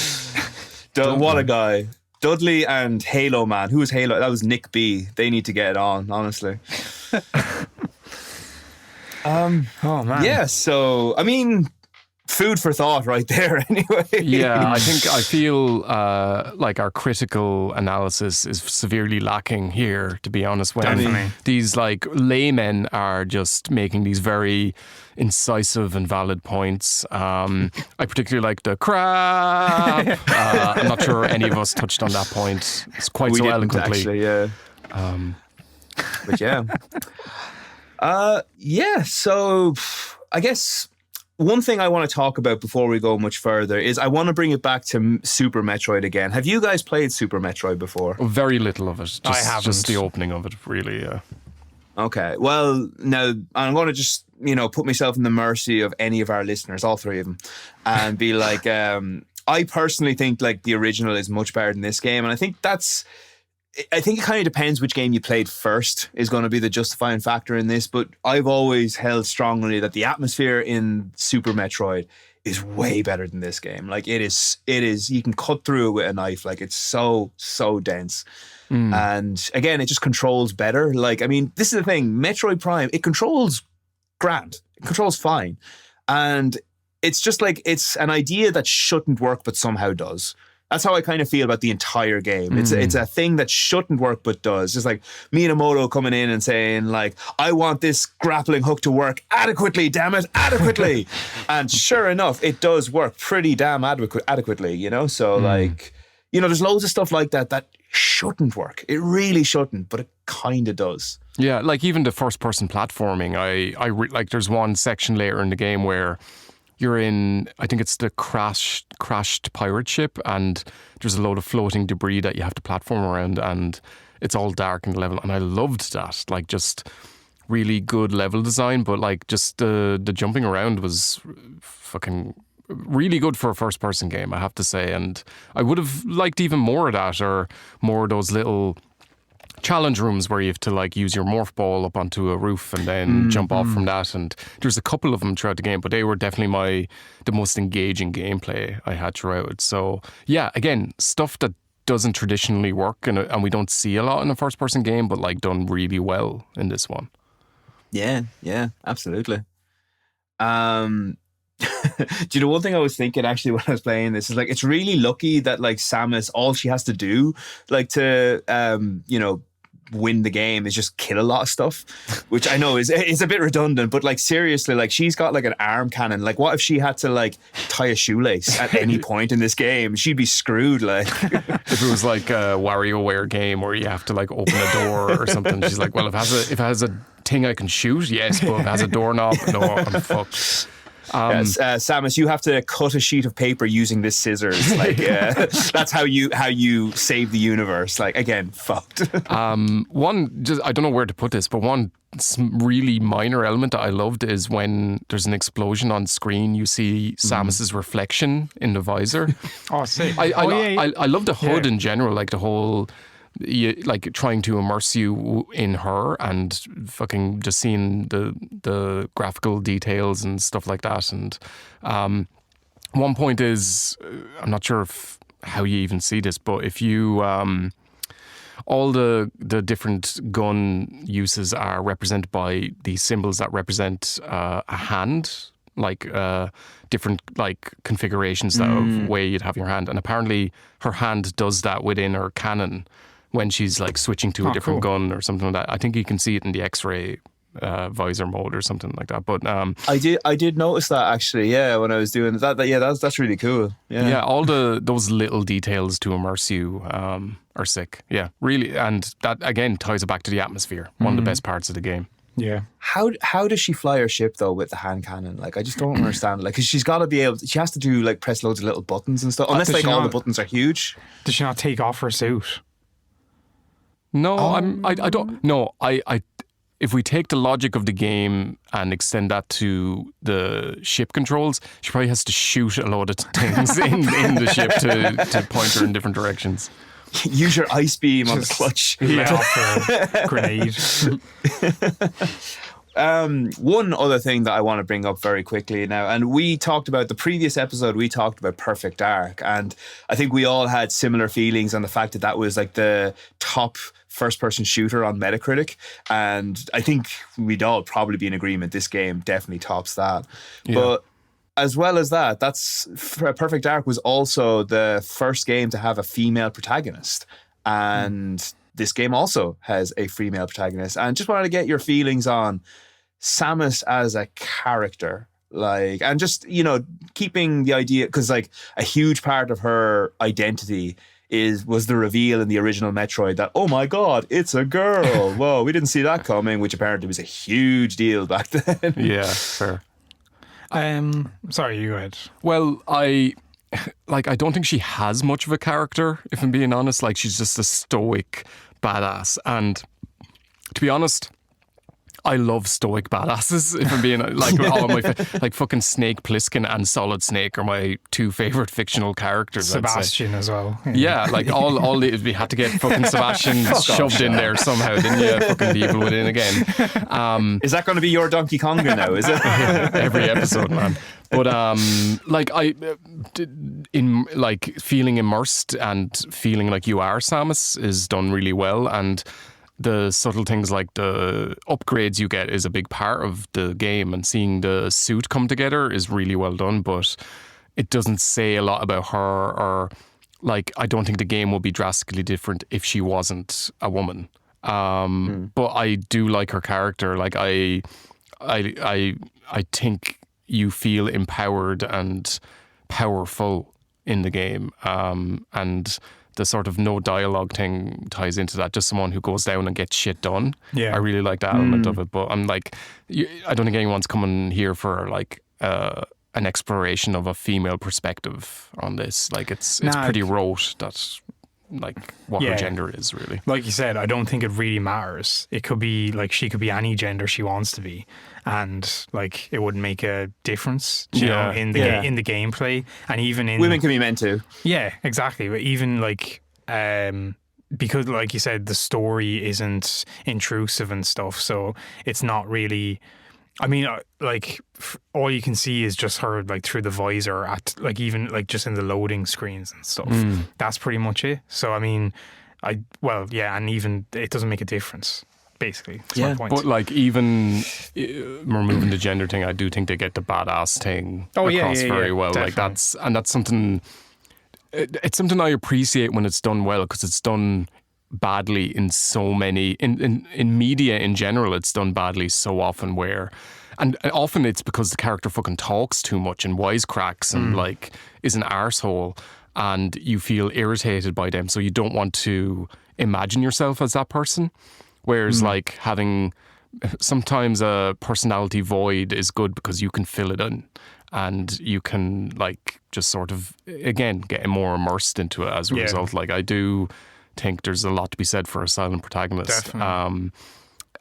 What a guy. Dudley and Halo Man. Who was Halo? That was Nick B. They need to get it on, honestly. Oh man. Yeah, so I mean, food for thought right there. Anyway. Yeah, I feel like our critical analysis is severely lacking here, to be honest, when Definitely. these like laymen are just making these very incisive and valid points. I particularly like the crap. I'm not sure any of us touched on that point. It's quite We so didn't, eloquently. actually, yeah. But yeah. Yeah, so I guess one thing I want to talk about before we go much further is I want to bring it back to Super Metroid again. Have you guys played Super Metroid before? Very little of it. I haven't. Just the opening of it, really. Yeah. Okay, well, now I'm going to just, put myself in the mercy of any of our listeners, all three of them, and be like, I personally think like the original is much better than this game, and I think it kind of depends which game you played first is going to be the justifying factor in this, but I've always held strongly that the atmosphere in Super Metroid is way better than this game. Like it is, you can cut through it with a knife. Like it's so dense. And again, it just controls better. Like, I mean, this is the thing, Metroid Prime, it controls grand. It controls fine. And it's just like, it's an idea that shouldn't work, but somehow does. That's how I kind of feel about the entire game. It's a thing that shouldn't work but does. It's like Minamoto coming in and saying like, I want this grappling hook to work adequately, damn it, adequately. And sure enough, it does work pretty damn adequately, So like, there's loads of stuff like that shouldn't work. It really shouldn't, but it kind of does. Yeah, like even the first person platforming, like there's one section later in the game where you're in, I think it's the crashed pirate ship, and there's a load of floating debris that you have to platform around, and it's all dark in the level, and I loved that. Like just really good level design, but like just the jumping around was fucking really good for a first person game, I have to say. And I would have liked even more of that, or more of those little challenge rooms where you have to like use your morph ball up onto a roof and then jump off from that. And there's a couple of them throughout the game, but they were definitely the most engaging gameplay I had throughout. So yeah, again, stuff that doesn't traditionally work and we don't see a lot in a first person game, but like done really well in this one. Yeah, absolutely. Do you know one thing I was thinking actually when I was playing this is like, it's really lucky that like Samus, all she has to do like to win the game is just kill a lot of stuff, which I know is a bit redundant, but like seriously, like she's got like an arm cannon. Like what if she had to like tie a shoelace at any point in this game? She'd be screwed. Like if it was like a WarioWare game where you have to like open a door or something, she's like, well, if it has a thing I can shoot, yes, but if it has a doorknob, no, I'm fucked. Samus, you have to cut a sheet of paper using this scissors. Like, that's how you save the universe. Like, again, fucked. One, just I don't know where to put this, but one really minor element that I loved is when there's an explosion on screen, you see Samus's reflection in the visor. Oh, sick. I love the HUD in general, like the whole. Like trying to immerse you in her and fucking just seeing the graphical details and stuff like that. And one point is, I'm not sure how you even see this, but if you all the different gun uses are represented by these symbols that represent a hand, like different like configurations of way you'd have your hand. And apparently her hand does that within her cannon when she's like switching to a different gun or something like that. I think you can see it in the X-ray visor mode or something like that. But I did notice that actually. Yeah, when I was doing that. That's really cool. Yeah, all those little details to immerse you are sick. Yeah, really, and that again ties it back to the atmosphere. One of the best parts of the game. Yeah. How does she fly her ship though with the hand cannon? Like I just don't understand. Like, 'cause she's got to be able. She has to do like press loads of little buttons and stuff. Unless like all the buttons are huge. Does she not take off her suit? No, I don't. No, I. If we take the logic of the game and extend that to the ship controls, she probably has to shoot a load of things in the ship to point her in different directions. Use your ice beam on the clutch. Let off a grenade. One other thing that I want to bring up very quickly now, and we talked about the previous episode, we talked about Perfect Dark, and I think we all had similar feelings on the fact that was like the top first-person shooter on Metacritic, and I think we'd all probably be in agreement this game definitely tops that. Yeah. But as well as that, Perfect Dark was also the first game to have a female protagonist. And this game also has a female protagonist. And just wanted to get your feelings on Samus as a character. Like, and just, you know, keeping the idea, because like a huge part of her identity was the reveal in the original Metroid that, oh my God, it's a girl. Whoa, we didn't see that coming, which apparently was a huge deal back then. Yeah, fair. Sorry, you go ahead. Well, I don't think she has much of a character, if I'm being honest. Like, she's just a stoic badass. And to be honest, I love stoic badasses, if I'm being like all my like fucking Snake Plissken and Solid Snake are my two favorite fictional characters. Sebastian as well. Yeah, like we had to get fucking Sebastian shoved in there somehow, didn't you? Fucking be able within again. Is that going to be your Donkey Konga now? Is it? Every episode, man. But like feeling immersed and feeling like you are Samus is done really well, and the subtle things like the upgrades you get is a big part of the game, and seeing the suit come together is really well done, but it doesn't say a lot about her, or like, I don't think the game would be drastically different if she wasn't a woman. But I do like her character. Like, I think you feel empowered and powerful in the game. And the sort of no dialogue thing ties into that. Just someone who goes down and gets shit done. Yeah, I really like that element of it. But I'm like, I don't think anyone's coming here for like an exploration of a female perspective on this. Like, it's pretty rote. That's like what her gender is, really. Like you said, I don't think it really matters. It could be like, she could be any gender she wants to be, and like it wouldn't make a difference, you know, in the in the gameplay, and even in women can be meant to. Yeah, exactly. But even like because, like you said, the story isn't intrusive and stuff, so it's not really. I mean, like, all you can see is just her, like, through the visor at, like, even, like, just in the loading screens and stuff. That's pretty much it. So, I mean, and even it doesn't make a difference, basically. That's my point. But, like, even removing the gender thing, I do think they get the badass thing across very well. Definitely. Like, that's something, it's something I appreciate when it's done well, because it's done badly in so many in media in general. It's done badly so often, and often it's because the character fucking talks too much and wisecracks and like is an arsehole, and you feel irritated by them, so you don't want to imagine yourself as that person. Whereas like having sometimes a personality void is good, because you can fill it in and you can like just sort of again get more immersed into it as a result. Like, I do think there's a lot to be said for a silent protagonist.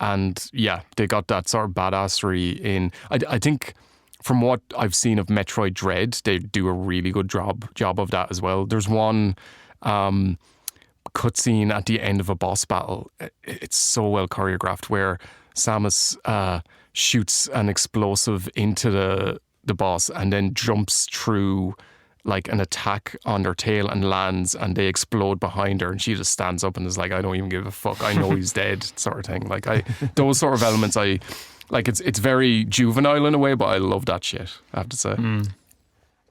And yeah, they got that sort of badassery in. I think from what I've seen of Metroid Dread, they do a really good job of that as well. There's one cutscene at the end of a boss battle. It's so well choreographed, where Samus shoots an explosive into the boss and then jumps through like an attack on their tail and lands, and they explode behind her, and she just stands up and is like, I don't even give a fuck, I know he's dead, sort of thing. Like, those sort of elements, I like. It's very juvenile in a way, but I love that shit, I have to say.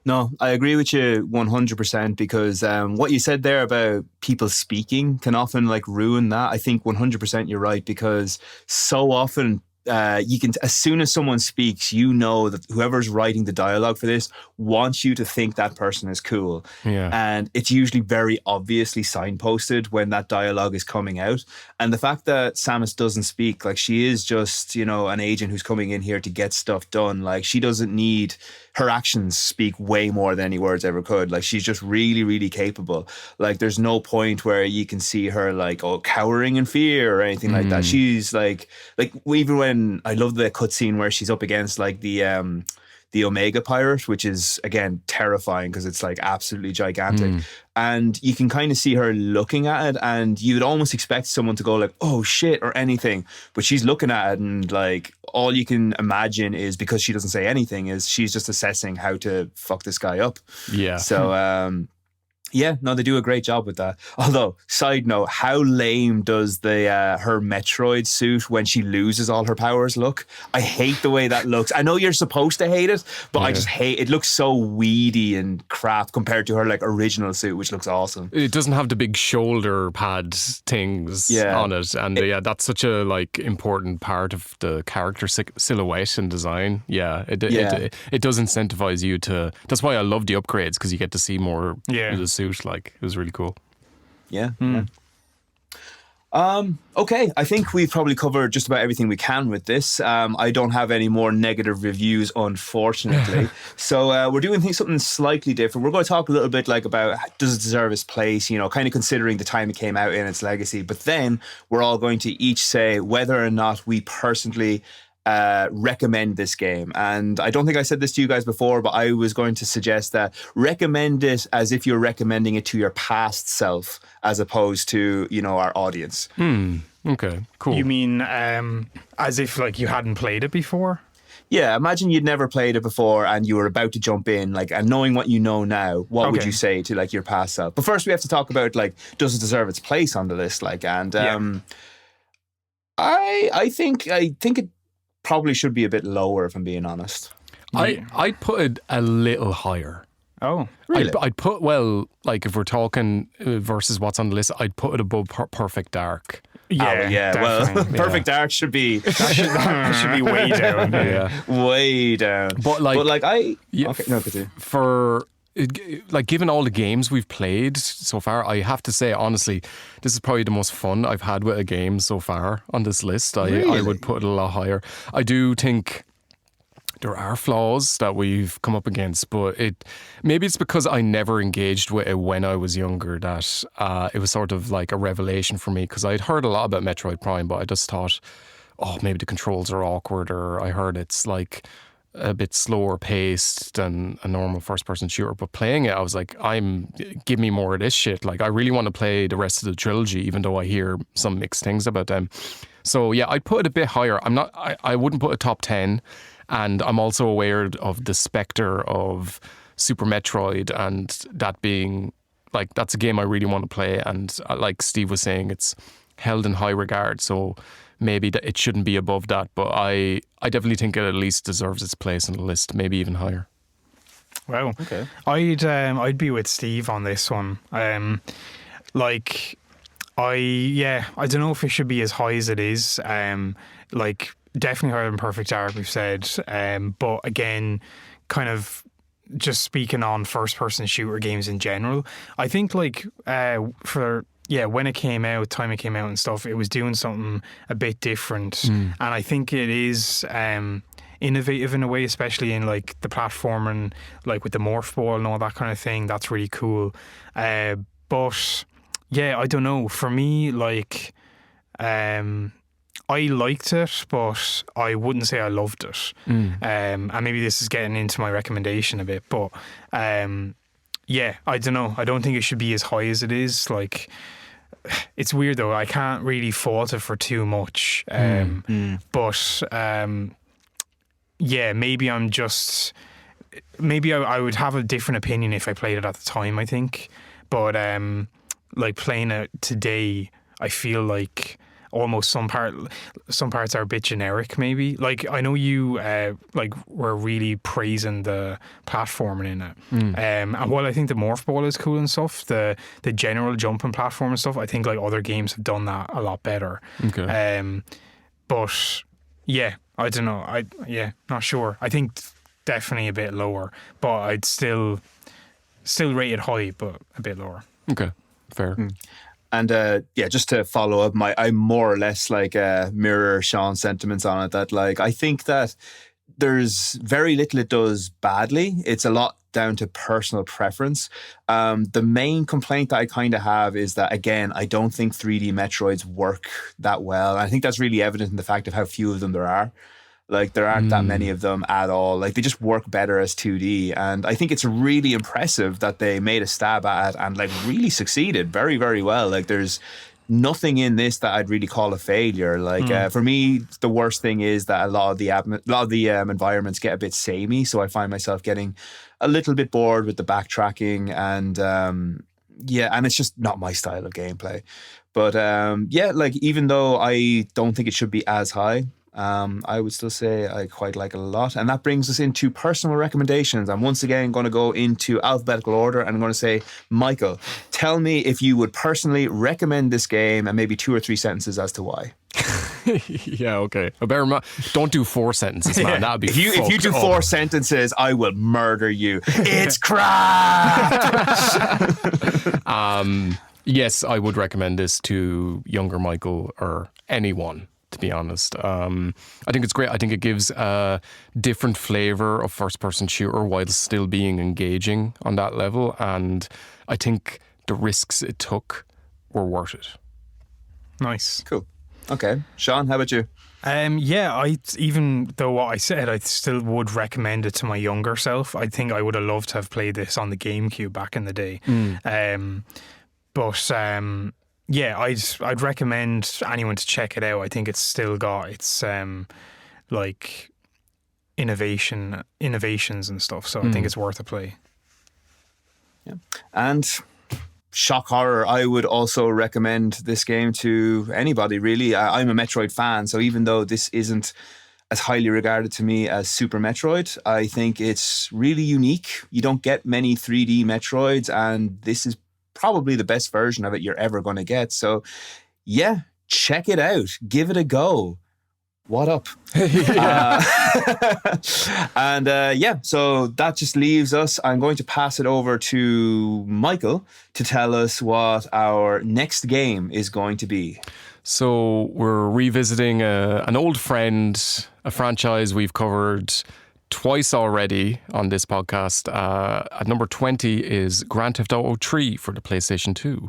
No, I agree with you 100%, because what you said there about people speaking can often like ruin that. I think 100% you're right, because so often you can, as soon as someone speaks, you know that whoever's writing the dialogue for this wants you to think that person is cool. Yeah. And it's usually very obviously signposted when that dialogue is coming out. And the fact that Samus doesn't speak, like, she is just, you know, an agent who's coming in here to get stuff done. Like, she doesn't need, her actions speak way more than any words ever could. Like, she's just really, really capable. Like, there's no point where you can see her like, cowering in fear or anything like that. She's like even when, I love the cutscene where she's up against like the Omega Pirate, which is again terrifying because it's like absolutely gigantic. And you can kind of see her looking at it, and you'd almost expect someone to go like, oh shit, or anything. But she's looking at it, and like, all you can imagine is, because she doesn't say anything, is she's just assessing how to fuck this guy up. Yeah. So Yeah, no, they do a great job with that. Although, side note, how lame does the her Metroid suit when she loses all her powers look? I hate the way that looks. I know you're supposed to hate it, but I just hate it. Looks so weedy and crap compared to her like original suit, which looks awesome. It doesn't have the big shoulder pad things on it, and that's such a like important part of the character silhouette and design. It does incentivize you to. That's why I love the upgrades, because you get to see more of the suit. Like, it was really cool. Yeah. Okay, I think we've probably covered just about everything we can with this. I don't have any more negative reviews, unfortunately. So we're doing something slightly different. We're going to talk a little bit like about, does it deserve its place, kind of considering the time it came out in, its legacy. But then we're all going to each say whether or not we personally recommend this game. And I don't think I said this to you guys before, but I was going to suggest that recommend it as if you're recommending it to your past self, as opposed to, our audience. Okay, cool. You mean as if like you hadn't played it before? Yeah, imagine you'd never played it before and you were about to jump in, like, and knowing what you know now, what would you say to like your past self? But first we have to talk about like, does it deserve its place on the list? Like, and I think it probably should be a bit lower, if I'm being honest. I'd put it a little higher. Oh, really? I'd put, well, like if we're talking versus what's on the list, I'd put it above Perfect Dark. Yeah, well, Perfect Dark should be that should be way down. Way down. But like okay, no, continue. For like, given all the games we've played so far, I have to say, honestly, this is probably the most fun I've had with a game so far on this list. I would put it a lot higher. I do think there are flaws that we've come up against, but maybe it's because I never engaged with it when I was younger that it was sort of like a revelation for me, because I'd heard a lot about Metroid Prime, but I just thought, oh, maybe the controls are awkward, or I heard it's like a bit slower paced than a normal first person shooter. But playing it, I was like, give me more of this shit. Like, I really want to play the rest of the trilogy, even though I hear some mixed things about them. So yeah, I'd put it a bit higher. I wouldn't put a top 10. And I'm also aware of the spectre of Super Metroid, and that being like, that's a game I really want to play. And like Steve was saying, it's held in high regard. So maybe that it shouldn't be above that, but I definitely think it at least deserves its place on the list, maybe even higher. Wow. Okay. I'd be with Steve on this one. I don't know if it should be as high as it is. Like, definitely higher than Perfect Dark, we've said. But again, kind of just speaking on first person shooter games in general, I think like when it came out, time it came out and stuff, it was doing something a bit different. And I think it is innovative in a way, especially in like the platforming, like with the morph ball and all that kind of thing. That's really cool. But yeah, I don't know. For me, like, I liked it, but I wouldn't say I loved it. And maybe this is getting into my recommendation a bit, but yeah, I don't know. I don't think it should be as high as it is. Like, it's weird though. I can't really fault it for too much. But yeah, maybe I would have a different opinion if I played it at the time, I think. But like, playing it today, I feel like almost some parts are a bit generic, maybe. Like, I know you like were really praising the platforming in it, and while I think the morph ball is cool and stuff, the general jumping platform and stuff, I think like other games have done that a lot better. Okay. But yeah, I don't know. Not sure. I think definitely a bit lower, but I'd still rate it high, but a bit lower. Okay, fair. And just to follow up, I more or less like mirror Sean's sentiments on it. That like, I think that there's very little it does badly. It's a lot down to personal preference. The main complaint that I kind of have is that, again, I don't think 3D Metroids work that well. And I think that's really evident in the fact of how few of them there are. Like, there aren't that many of them at all. Like, they just work better as 2D. And I think it's really impressive that they made a stab at it and like really succeeded very, very well. Like, there's nothing in this that I'd really call a failure. Like, for me, the worst thing is that a lot of the environments get a bit samey. So I find myself getting a little bit bored with the backtracking, and yeah, and it's just not my style of gameplay. But yeah, like even though I don't think it should be as high, I would still say I quite like it a lot. And that brings us into personal recommendations. I'm once again going to go into alphabetical order, and I'm going to say, Michael, tell me if you would personally recommend this game, and maybe 2 or 3 sentences as to why. Yeah, okay. Don't do 4 sentences, man. That'd be If you do 4 sentences, I will murder you. It's crap. Yes, I would recommend this to younger Michael or anyone, to be honest. I think it's great. I think it gives a different flavor of first-person shooter while still being engaging on that level. And I think the risks it took were worth it. Nice. Cool. Okay. Sean, how about you? Yeah, even though what I said, I still would recommend it to my younger self. I think I would have loved to have played this on the GameCube back in the day. But yeah, I'd recommend anyone to check it out. I think it's still got its like innovations and stuff. So I think it's worth a play. Yeah. And shock horror, I would also recommend this game to anybody, really. I'm a Metroid fan, so even though this isn't as highly regarded to me as Super Metroid, I think it's really unique. You don't get many 3D Metroids, and this is probably the best version of it you're ever going to get. So yeah, check it out. Give it a go. What up? And yeah, so that just leaves us. I'm going to pass it over to Michael to tell us what our next game is going to be. So we're revisiting an old friend, a franchise we've covered twice already on this podcast. At number 20 is Grand Theft Auto 3 for the PlayStation 2.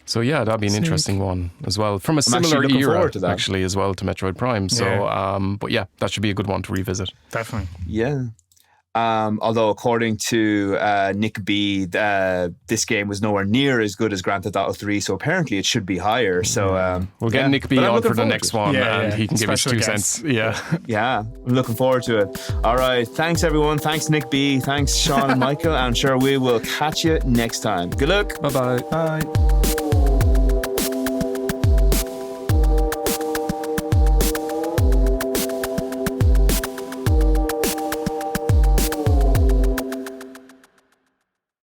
So yeah, that'd be an interesting one as well, from a similar era actually as well to Metroid Prime. So, but yeah, that should be a good one to revisit. Definitely. Yeah. Although according to Nick B, this game was nowhere near as good as Grand Theft Auto 3, so apparently it should be higher. So we'll get Nick B on for the next one, and he can give us 2 guest. cents. Yeah, yeah, I'm looking forward to it. All right, thanks everyone. Thanks Nick B. Thanks Sean and Michael. I'm sure we will catch you next time. Good luck. Bye-bye. Bye.